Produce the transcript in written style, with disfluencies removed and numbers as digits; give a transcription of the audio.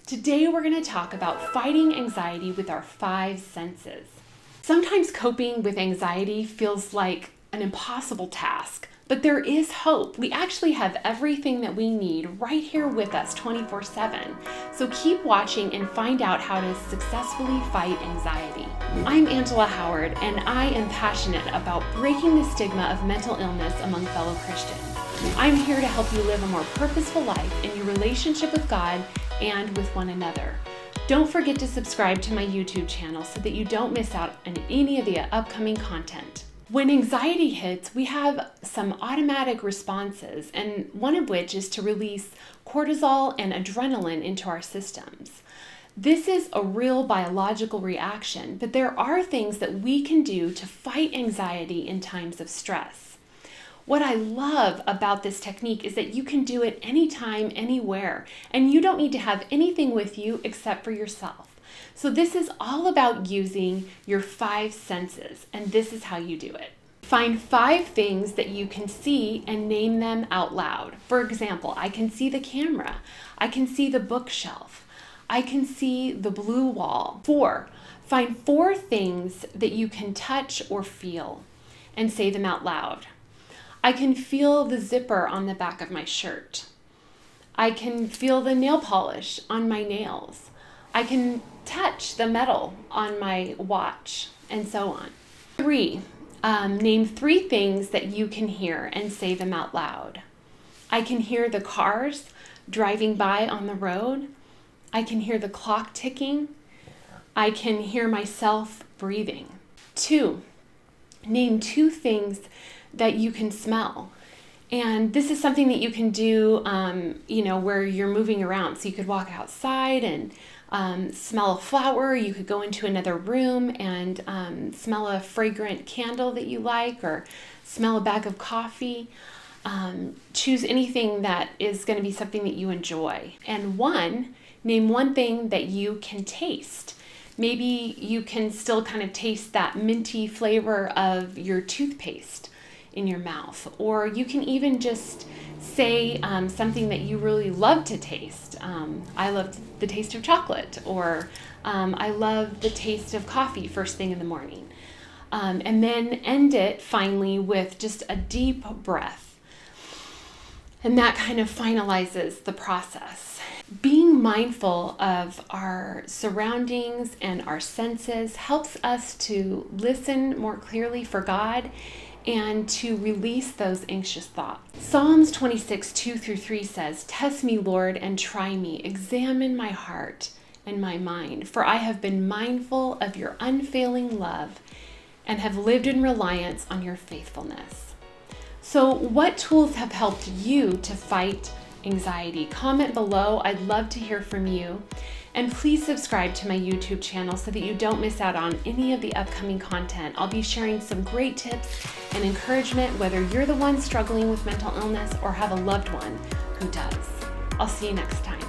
Today we're going to talk about fighting anxiety with our 5 senses. Sometimes coping with anxiety feels like an impossible task, but there is hope. We actually have everything that we need right here with us 24/7. So keep watching and find out how to successfully fight anxiety. I'm Angela Howard, and I am passionate about breaking the stigma of mental illness among fellow Christians. I'm here to help you live a more purposeful life in your relationship with God and with one another. Don't forget to subscribe to my YouTube channel so that you don't miss out on any of the upcoming content. When anxiety hits, we have some automatic responses, and one of which is to release cortisol and adrenaline into our systems. This is a real biological reaction, but there are things that we can do to fight anxiety in times of stress. What I love about this technique is that you can do it anytime, anywhere, and you don't need to have anything with you except for yourself. So this is all about using your 5 senses, and this is how you do it. Find 5 things that you can see and name them out loud. For example, I can see the camera. I can see the bookshelf. I can see the blue wall. 4, find 4 things that you can touch or feel and say them out loud. I can feel the zipper on the back of my shirt. I can feel the nail polish on my nails. I can touch the metal on my watch, and so on. 3, name 3 things that you can hear and say them out loud. I can hear the cars driving by on the road. I can hear the clock ticking. I can hear myself breathing. 2, name 2 things that you can smell. And this is something that you can do, where you're moving around. So you could walk outside and smell a flower. You could go into another room and smell a fragrant candle that you like, or smell a bag of coffee. Choose anything that is going to be something that you enjoy. And 1, name 1 thing that you can taste. Maybe you can still kind of taste that minty flavor of your toothpaste in your mouth, or you can even just say something that you really love to taste. I love the taste of chocolate, or I love the taste of coffee first thing in the morning. And then end it finally with just a deep breath. And that kind of finalizes the process. Being mindful of our surroundings and our senses helps us to listen more clearly for God and to release those anxious thoughts. Psalms 26, 2-3 says, "Test me, Lord, and try me. Examine my heart and my mind, for I have been mindful of your unfailing love and have lived in reliance on your faithfulness." So what tools have helped you to fight anxiety? Comment below. I'd love to hear from you. And please subscribe to my YouTube channel so that you don't miss out on any of the upcoming content. I'll be sharing some great tips and encouragement, whether you're the one struggling with mental illness or have a loved one who does. I'll see you next time.